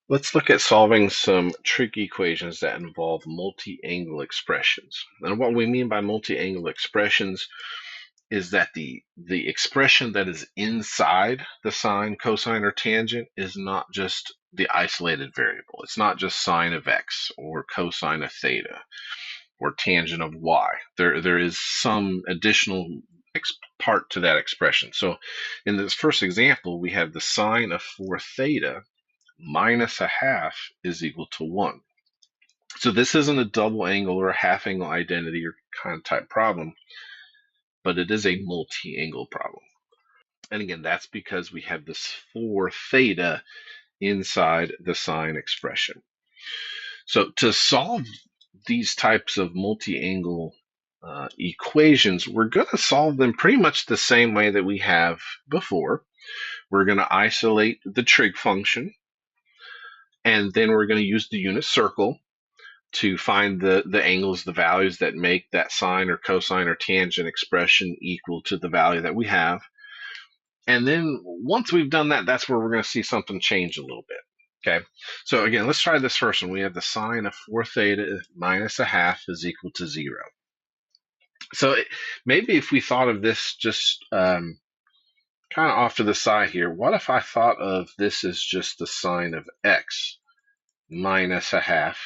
Let's look at solving some trig equations that involve multi-angle expressions. And what we mean by multi-angle expressions is that the expression that is inside the sine, cosine, or tangent is not just the isolated variable. It's not just sine of x or cosine of theta or tangent of y. There is some additional part to that expression. So in this first example, we have the sine of 4 theta minus a half is equal to 1. So this isn't a double angle or a half angle identity or kind of type problem, but it is a multi-angle problem. And again, that's because we have this 4 theta inside the sine expression. So to solve these types of multi-angle equations, we're going to solve them pretty much the same way that we have before. We're going to isolate the trig function, and then we're going to use the unit circle to find the angles, the values that make that sine or cosine or tangent expression equal to the value that we have. And then once we've done that, that's where we're going to see something change a little bit. Okay, so again, let's try this first one. We have the sine of 4 theta minus a half is equal to 0. So maybe if we thought of this just kind of off to the side here, what if I thought of this as just the sine of x minus a half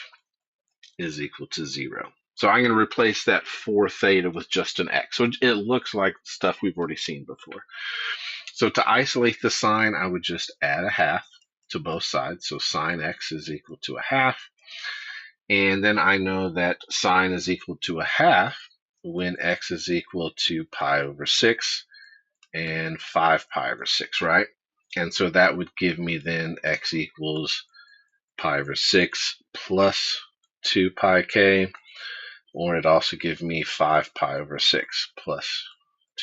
is equal to 0. So I'm going to replace that 4 theta with just an x. So it looks like stuff we've already seen before. So to isolate the sine, I would just add a half to both sides. So sine x is equal to a half. And then I know that sine is equal to a half when x is equal to pi over 6 and 5 pi over 6, right? And so that would give me then x equals pi over 6 plus 2 pi k, or it also gives me 5 pi over 6 plus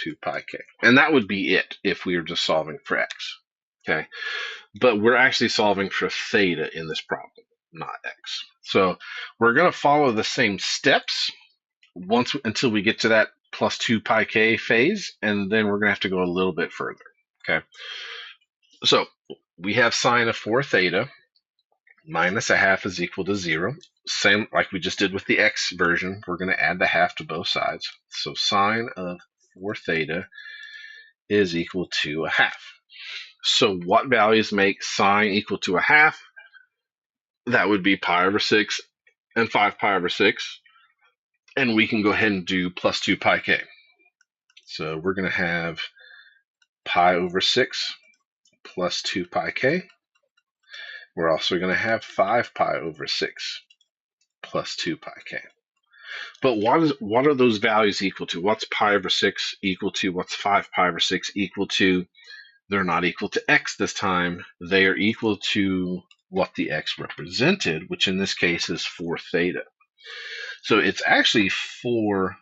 2 pi k. And that would be it if we were just solving for x. Okay, but we're actually solving for theta in this problem, not x. So we're going to follow the same steps until we get to that plus 2 pi k phase, and then we're going to have to go a little bit further. Okay, so we have sine of 4 theta minus a half is equal to 0. Same like we just did with the x version, we're going to add the half to both sides. So sine of 4 theta is equal to a half. So what values make sine equal to a half? That would be pi over 6 and 5 pi over 6. And we can go ahead and do plus 2 pi k. So we're going to have pi over 6 plus 2 pi k. We're also going to have 5 pi over 6 plus 2 pi k. But what are those values equal to? What's pi over 6 equal to? What's 5 pi over 6 equal to? They're not equal to x this time. They are equal to what the x represented, which in this case is 4 theta. So it's actually 4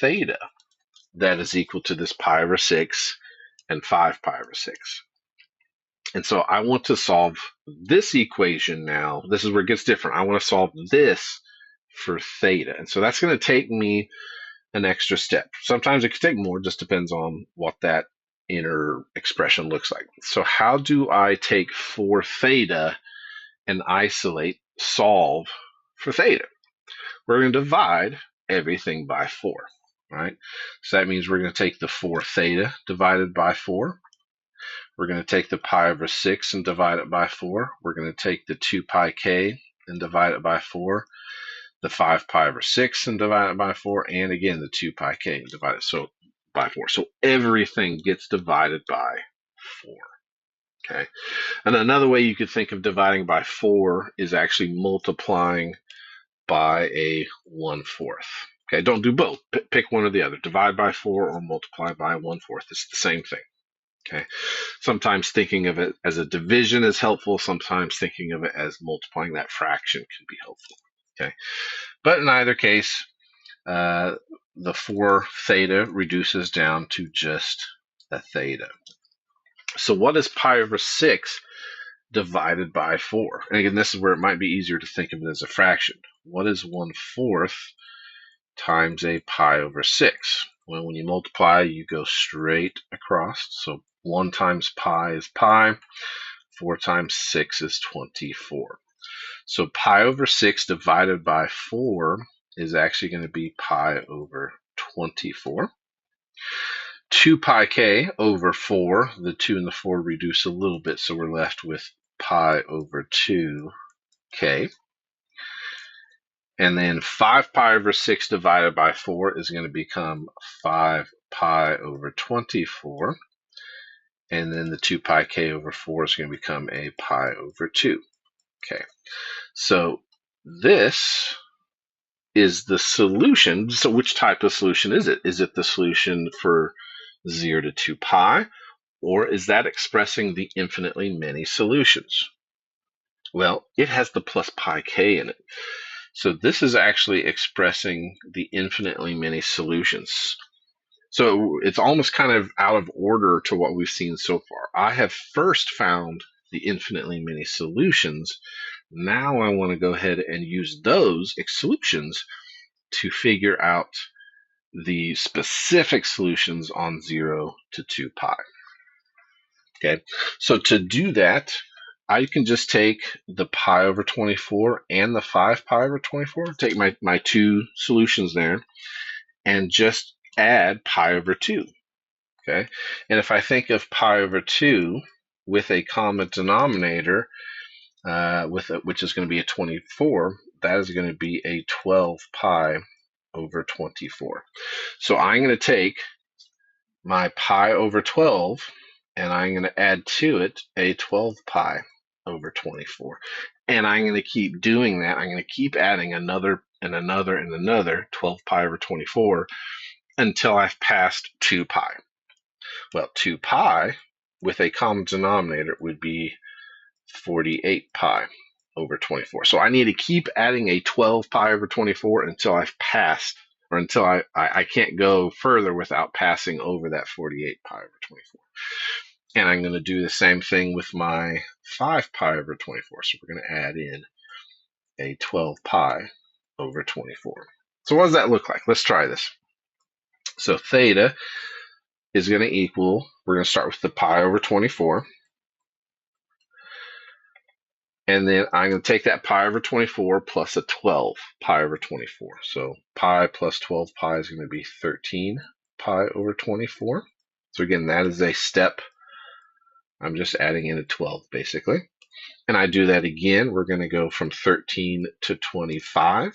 theta that is equal to this pi over 6 and 5 pi over 6. And so I want to solve this equation now. This is where it gets different. I want to solve this for theta. And so that's going to take me an extra step. Sometimes it could take more, just depends on what that inner expression looks like. So how do I take 4 theta and solve for theta? We're going to divide everything by 4, right? So that means we're going to take the 4 theta divided by 4. We're going to take the pi over 6 and divide it by 4. We're going to take the 2 pi k and divide it by 4. The 5 pi over 6 and divide it by 4. And again, the 2 pi k and divide it by 4. So everything gets divided by 4. Okay. And another way you could think of dividing by 4 is actually multiplying by a 1/4. Okay, don't do both. Pick one or the other. Divide by 4 or multiply by 1/4. It's the same thing. Okay. Sometimes thinking of it as a division is helpful. Sometimes thinking of it as multiplying that fraction can be helpful. Okay. But in either case, the 4 theta reduces down to just a theta. So what is pi over 6 divided by 4? And again, this is where it might be easier to think of it as a fraction. What is 1/4 times a pi over 6? Well, when you multiply, you go straight across. So 1 times pi is pi. 4 times 6 is 24. So pi over 6 divided by 4 is actually going to be pi over 24. 2 pi k over 4, the 2 and the 4 reduce a little bit, so we're left with pi over 2k. And then 5 pi over 6 divided by 4 is going to become 5 pi over 24. And then the 2 pi k over 4 is going to become a pi over 2. Okay, so this is the solution. So which type of solution is it? Is it the solution for 0 to 2 pi, or is that expressing the infinitely many solutions? Well, it has the plus pi k in it. So this is actually expressing the infinitely many solutions. So it's almost kind of out of order to what we've seen so far. I have first found the infinitely many solutions. Now I want to go ahead and use those solutions to figure out the specific solutions on 0 to 2 pi. Okay, so to do that, I can just take the pi over 24 and the 5 pi over 24, take my two solutions there, and just add pi over 2. Okay, and if I think of pi over 2 with a common denominator, which is going to be a 24, that is going to be a 12 pi over 24. So I'm going to take my pi over 12 and I'm going to add to it a 12 pi over 24. And I'm going to keep doing that. I'm going to keep adding another and another and another 12 pi over 24 until I've passed 2 pi. Well, 2 pi with a common denominator would be 48 pi over 24. So I need to keep adding a 12 pi over 24 until I've passed, or until I can't go further without passing over that 48 pi over 24. And I'm going to do the same thing with my 5 pi over 24. So we're going to add in a 12 pi over 24. So what does that look like? Let's try this. So theta is going to equal, we're going to start with the pi over 24. And then I'm going to take that pi over 24 plus a 12 pi over 24. So pi plus 12 pi is going to be 13 pi over 24. So again, that is a step. I'm just adding in a 12 basically. And I do that again. We're going to go from 13 to 25.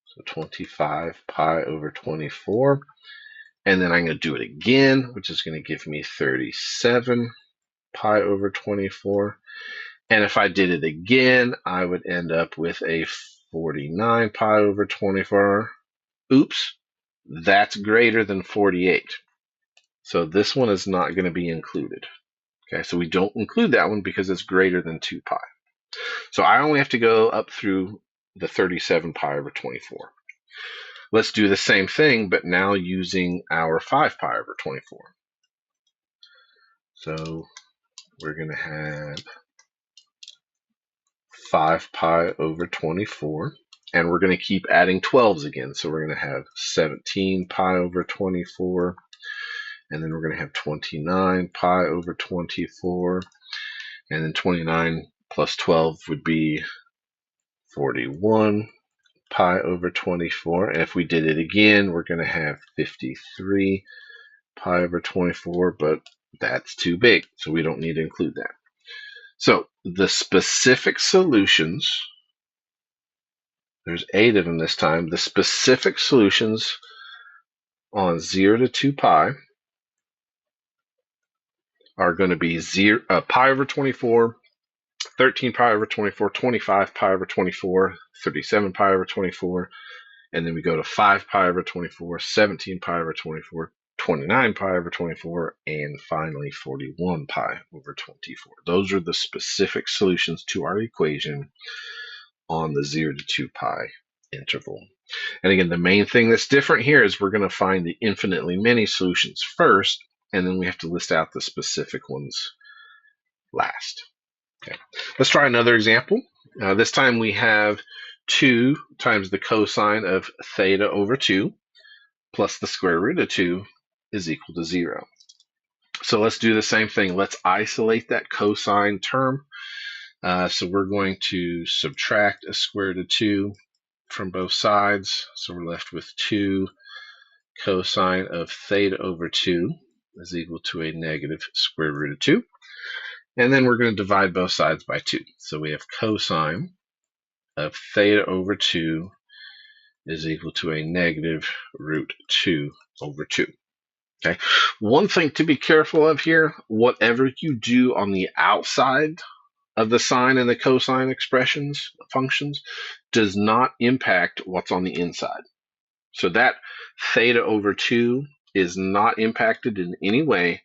So 25 pi over 24. And then I'm going to do it again, which is going to give me 37 pi over 24. And if I did it again, I would end up with a 49 pi over 24. Oops, that's greater than 48. So this one is not going to be included. Okay, so we don't include that one because it's greater than 2 pi. So I only have to go up through the 37 pi over 24. Let's do the same thing, but now using our 5 pi over 24. So we're going to have 5 pi over 24, and we're going to keep adding 12s again. So we're going to have 17 pi over 24, and then we're going to have 29 pi over 24, and then 29 plus 12 would be 41 pi over 24. And if we did it again, we're going to have 53 pi over 24, but that's too big, so we don't need to include that. So the specific solutions, there's 8 of them this time, the specific solutions on 0 to 2 pi are going to be pi over 24, 13 pi over 24, 25 pi over 24, 37 pi over 24, and then we go to 5 pi over 24, 17 pi over 24, 29 pi over 24, and finally 41 pi over 24. Those are the specific solutions to our equation on the 0 to 2 pi interval. And again, the main thing that's different here is we're going to find the infinitely many solutions first, and then we have to list out the specific ones last. Okay, let's try another example. This time we have 2 times the cosine of theta over 2 plus the square root of 2 is equal to 0. So let's do the same thing. Let's isolate that cosine term. So we're going to subtract a square root of 2 from both sides. So we're left with 2 cosine of theta over 2 is equal to a negative square root of 2. And then we're going to divide both sides by 2. So we have cosine of theta over 2 is equal to a negative root 2 over 2. Okay. One thing to be careful of here, whatever you do on the outside of the sine and the cosine expressions, functions, does not impact what's on the inside. So that theta over 2 is not impacted in any way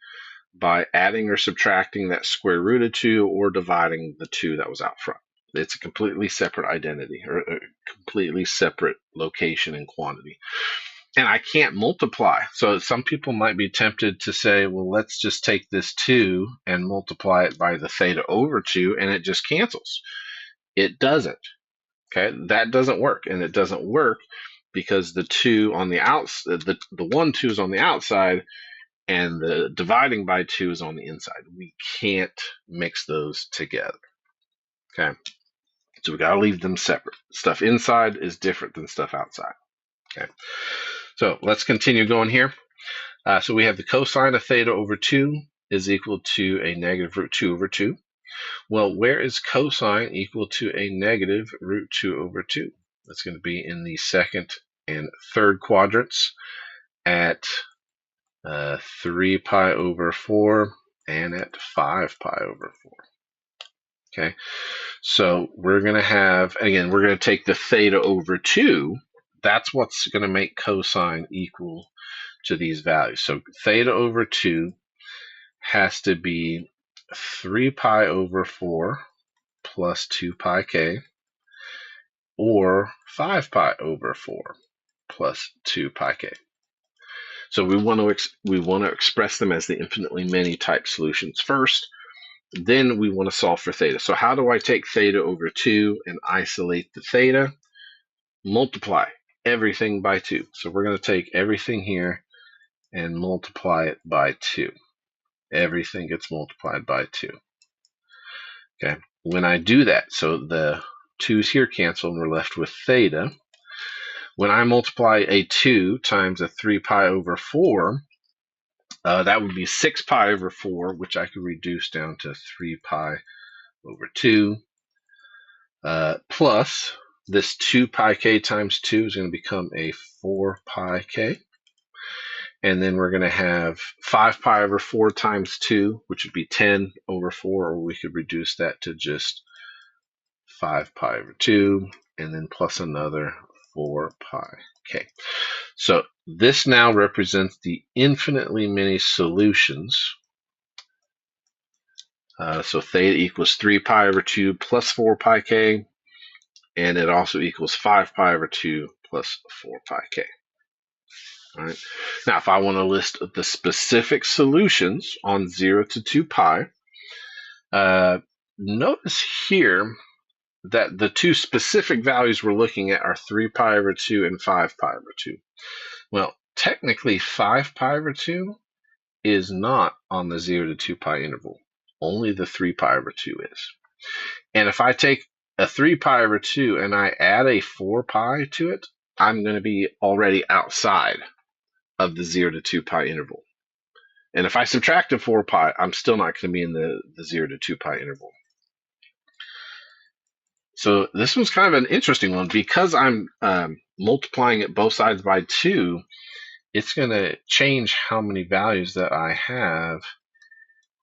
by adding or subtracting that square root of 2 or dividing the 2 that was out front. It's a completely separate identity or a completely separate location and quantity. And I can't multiply. So some people might be tempted to say, well, let's just take this 2 and multiply it by the theta over 2 and it just cancels. It doesn't. Okay, that doesn't work. And it doesn't work because the 2 on the outside, the 1, 2 is on the outside and the dividing by 2 is on the inside. We can't mix those together. Okay, so we got to leave them separate. Stuff inside is different than stuff outside. Okay. So let's continue going here. So we have the cosine of theta over 2 is equal to a negative root 2 over 2. Well, where is cosine equal to a negative root 2 over 2? That's going to be in the second and third quadrants at 3 pi over 4 and at 5 pi over 4. Okay, so we're going to have, again, we're going to take the theta over 2. That's what's going to make cosine equal to these values. So theta over 2 has to be 3 pi over 4 plus 2 pi k, or 5 pi over 4 plus 2 pi k. So we want to express them as the infinitely many type solutions first. Then we want to solve for theta. So how do I take theta over 2 and isolate the theta? Multiply everything by 2. So we're going to take everything here and multiply it by 2. Everything gets multiplied by 2. Okay. When I do that, so the 2's here cancel and we're left with theta. When I multiply a 2 times a 3 pi over 4, that would be 6 pi over 4, which I could reduce down to 3 pi over 2, plus this 2 pi k times 2 is going to become a 4 pi k. And then we're going to have 5 pi over 4 times 2, which would be 10 over 4, or we could reduce that to just 5 pi over 2, and then plus another 4 pi k. So this now represents the infinitely many solutions. So theta equals 3 pi over 2 plus 4 pi k, and it also equals 5 pi over 2 plus 4 pi k. All right. Now, if I want to list the specific solutions on 0 to 2 pi, notice here that the two specific values we're looking at are 3 pi over 2 and 5 pi over 2. Well, technically 5 pi over 2 is not on the 0 to 2 pi interval. Only the 3 pi over 2 is. And if I take a 3 pi over 2 and I add a 4 pi to it, I'm going to be already outside of the 0 to 2 pi interval. And if I subtract a 4 pi, I'm still not going to be in the 0 to 2 pi interval. So this was kind of an interesting one. Because I'm multiplying it both sides by 2, it's going to change how many values that I have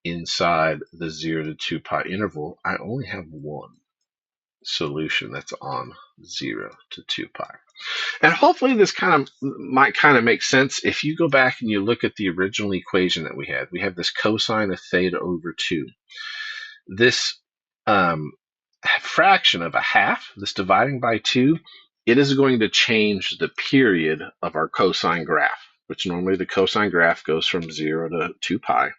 inside the 0 to 2 pi interval. I only have one solution that's on 0 to 2 pi. And hopefully this might make sense. If you go back and you look at the original equation that we have this cosine of theta over 2. This fraction of a half, this dividing by 2, it is going to change the period of our cosine graph, which normally the cosine graph goes from 0 to 2 pi.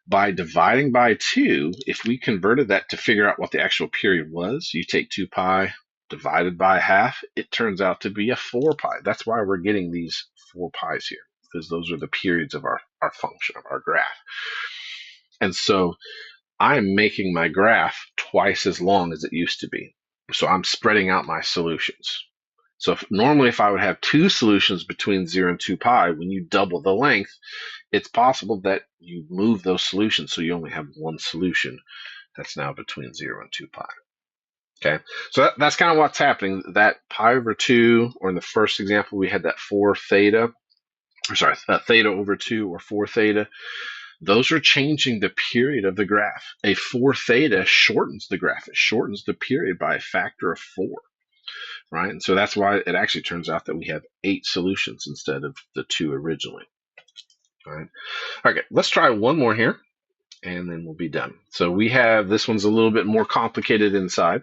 By dividing by 2, if we converted that to figure out what the actual period was, you take 2 pi divided by half, it turns out to be a 4 pi. That's why we're getting these 4 pi's here, because those are the periods of our function, of our graph. And so I'm making my graph twice as long as it used to be. So I'm spreading out my solutions. So normally if I would have two solutions between 0 and 2 pi, when you double the length, it's possible that you move those solutions so you only have one solution that's now between 0 and 2 pi. Okay, so that's kind of what's happening. That pi over 2, or in the first example, we had that 4 theta, or sorry, theta over 2 or 4 theta. Those are changing the period of the graph. A 4 theta shortens the graph. It shortens the period by a factor of 4, right? And so that's why it actually turns out that we have 8 solutions instead of the 2 originally. All right. Okay, let's try one more here, and then we'll be done. So we have, this one's a little bit more complicated inside.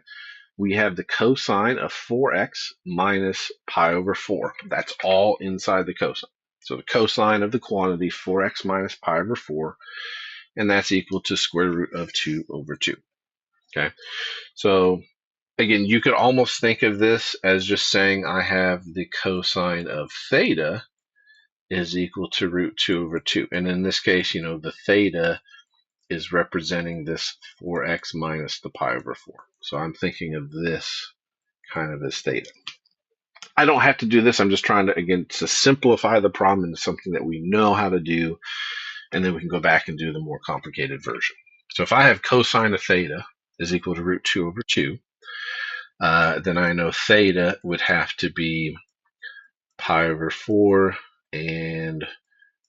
We have the cosine of 4x minus pi over 4. That's all inside the cosine. So the cosine of the quantity 4x minus pi over 4, and that's equal to square root of 2 over 2. Okay, so again, you could almost think of this as just saying I have the cosine of theta is equal to root 2 over 2. And in this case, you know, the theta is representing this 4x minus the pi over 4. So I'm thinking of this kind of as theta. I don't have to do this. I'm just trying to, again, to simplify the problem into something that we know how to do, and then we can go back and do the more complicated version. So if I have cosine of theta is equal to root 2 over 2, then I know theta would have to be pi over 4 and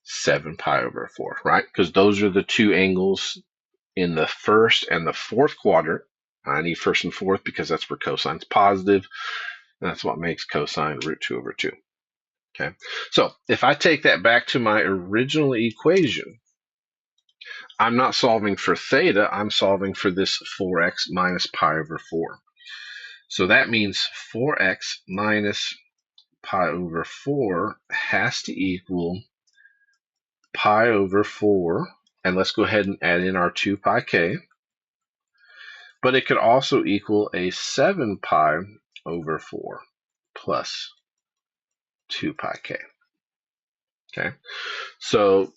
7 pi over 4, right? Because those are the two angles in the first and the fourth quadrant. I need first and fourth because that's where cosine's positive. And that's what makes cosine root 2 over 2. Okay, so if I take that back to my original equation, I'm not solving for theta, I'm solving for this 4x minus pi over 4. So that means 4x minus pi over 4 has to equal pi over 4, and let's go ahead and add in our 2 pi k, but it could also equal a 7 pi over 4 plus 2 pi k. Okay, so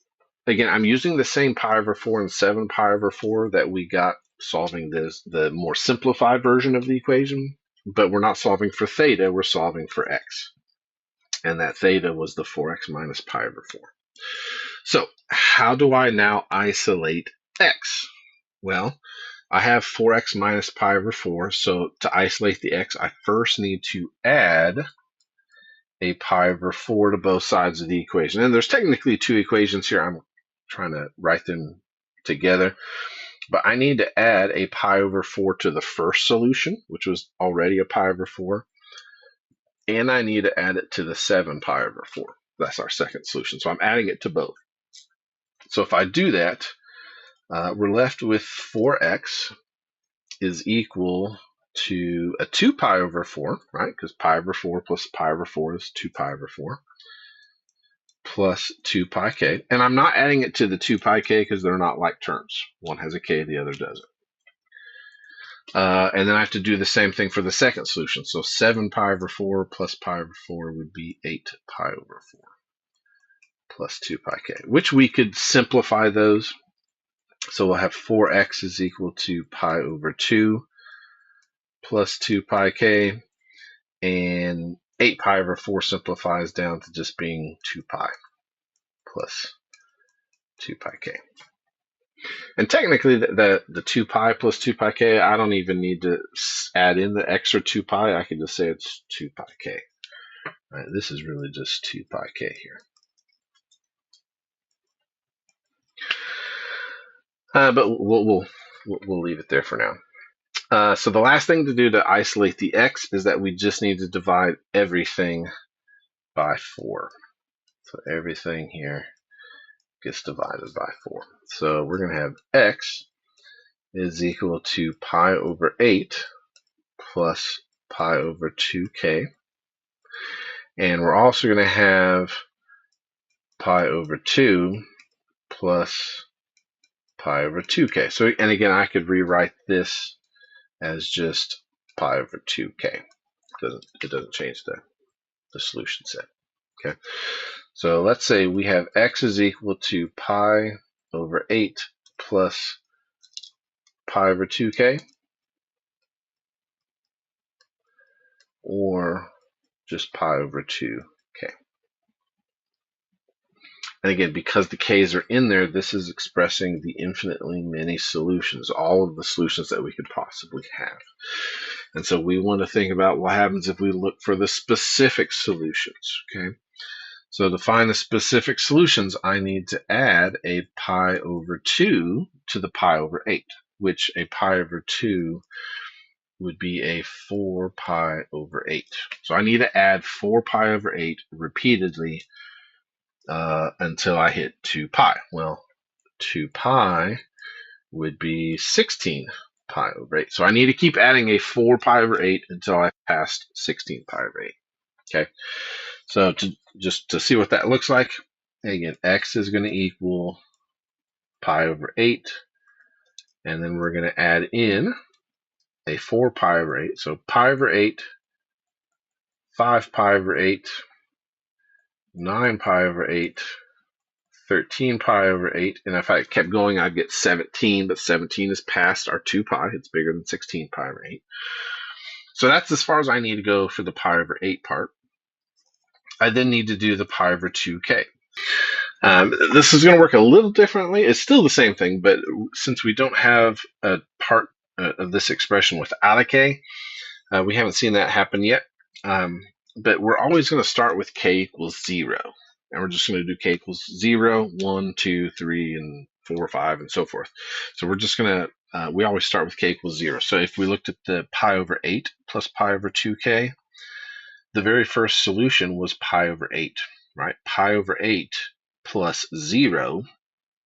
again, I'm using the same pi over 4 and 7 pi over 4 that we got solving this, the more simplified version of the equation, but we're not solving for theta, we're solving for x. And that theta was the 4x minus pi over 4. So how do I now isolate x? Well, I have 4x minus pi over 4, so to isolate the x, I first need to add a pi over 4 to both sides of the equation. And there's technically two equations here. I'm trying to write them together. But I need to add a pi over 4 to the first solution, which was already a pi over 4. And I need to add it to the 7 pi over 4. That's our second solution. So I'm adding it to both. So if I do that, we're left with 4x is equal to a 2 pi over 4, right? Because pi over 4 plus pi over 4 is 2 pi over 4, plus 2 pi k. And I'm not adding it to the 2 pi k because they're not like terms. One has a k, the other doesn't. And then I have to do the same thing for the second solution. So 7 pi over 4 plus pi over 4 would be 8 pi over 4 plus 2 pi k, which we could simplify those. So we'll have 4x is equal to pi over 2 plus 2 pi k, and 8 pi over 4 simplifies down to just being 2 pi plus 2 pi k. And technically, the 2 pi plus 2 pi k, I don't even need to add in the extra 2 pi. I can just say it's 2 pi k. All right, this is really just 2 pi k here. But we'll leave it there for now. So the last thing to do to isolate the x is that we just need to divide everything by 4. So everything here gets divided by 4. So we're going to have x is equal to pi over 8 plus pi over 2k. And we're also going to have pi over 2 plus pi over 2k. So, and again, I could rewrite this as just pi over 2k. It doesn't change the solution set. Okay. So let's say we have x is equal to pi over 8 plus pi over 2k, or just pi over 2k. And again, because the k's are in there, this is expressing the infinitely many solutions, all of the solutions that we could possibly have. And so we want to think about what happens if we look for the specific solutions, okay? So to find the specific solutions, I need to add a pi over 2 to the pi over 8, which a pi over 2 would be a 4 pi over 8. So I need to add 4 pi over 8 repeatedly until I hit 2 pi. Well, 2 pi would be 16 pi over 8. So I need to keep adding a 4 pi over 8 until I passed 16 pi over 8. Okay, so just to see what that looks like, again, x is going to equal pi over 8, and then we're going to add in a 4 pi over 8. So pi over 8, 5 pi over 8, 9 pi over 8, 13 pi over 8, and if I kept going, I'd get 17, but 17 is past our 2 pi. It's bigger than 16 pi over 8. So that's as far as I need to go for the pi over 8 part. I then need to do the pi over 2k. This is going to work a little differently. It's still the same thing, but since we don't have a part of this expression without a k, we haven't seen that happen yet. But we're always going to start with k equals 0. And we're just going to do k equals 0, 1, 2, 3, and 4, 5, and so forth. So we're just going to, we always start with k equals 0. So if we looked at the pi over 8 plus pi over 2k, the very first solution was pi over 8, right? Pi over 8 plus 0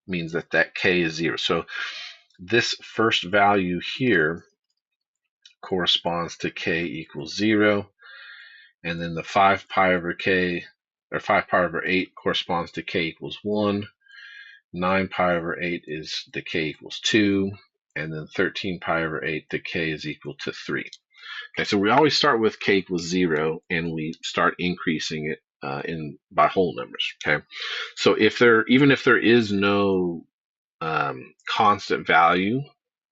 means that that k is 0. So this first value here corresponds to k equals 0. And then the 5 pi over k, or 5 pi over 8 corresponds to k equals 1. 9 pi over 8 is the k equals 2. And then 13 pi over 8, the k is equal to 3. Okay, so we always start with k equals 0, and we start increasing it by whole numbers. Okay, so even if there is no constant value,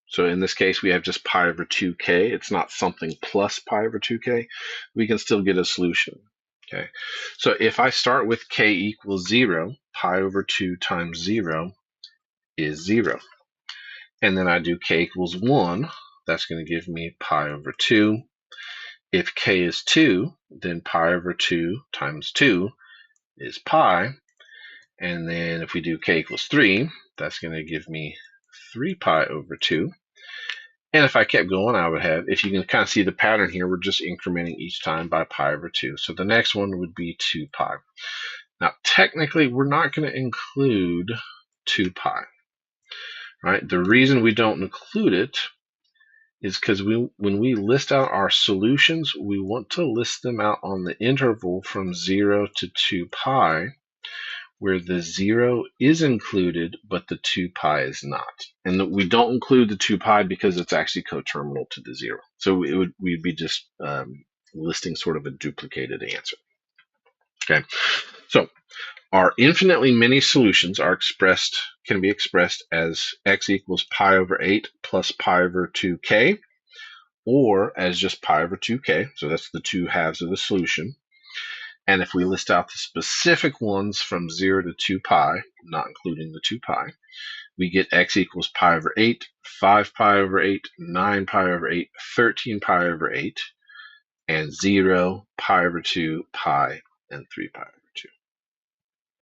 so in this case we have just pi over 2k, it's not something plus pi over 2k, we can still get a solution. Okay, so if I start with k equals 0, pi over 2 times 0 is 0. And then I do k equals 1, that's going to give me pi over 2. If k is 2, then pi over 2 times 2 is pi. And then if we do k equals 3, that's going to give me 3 pi over 2. And if I kept going, I would have, if you can kind of see the pattern here, we're just incrementing each time by pi over 2. So the next one would be 2 pi. Now, technically, we're not going to include 2 pi, right? The reason we don't include it is because when we list out our solutions, we want to list them out on the interval from 0 to 2 pi, where the 0 is included, but the 2 pi is not. And we don't include the 2 pi because it's actually coterminal to the 0. So we'd be just listing sort of a duplicated answer. Okay, so our infinitely many solutions can be expressed as x equals pi over 8 plus pi over 2k, or as just pi over 2k. So that's the two halves of the solution. And if we list out the specific ones from 0 to 2 pi, not including the 2 pi, we get x equals pi over 8, 5 pi over 8, 9 pi over 8, 13 pi over 8, and 0, pi over 2, pi, and 3 pi over 2.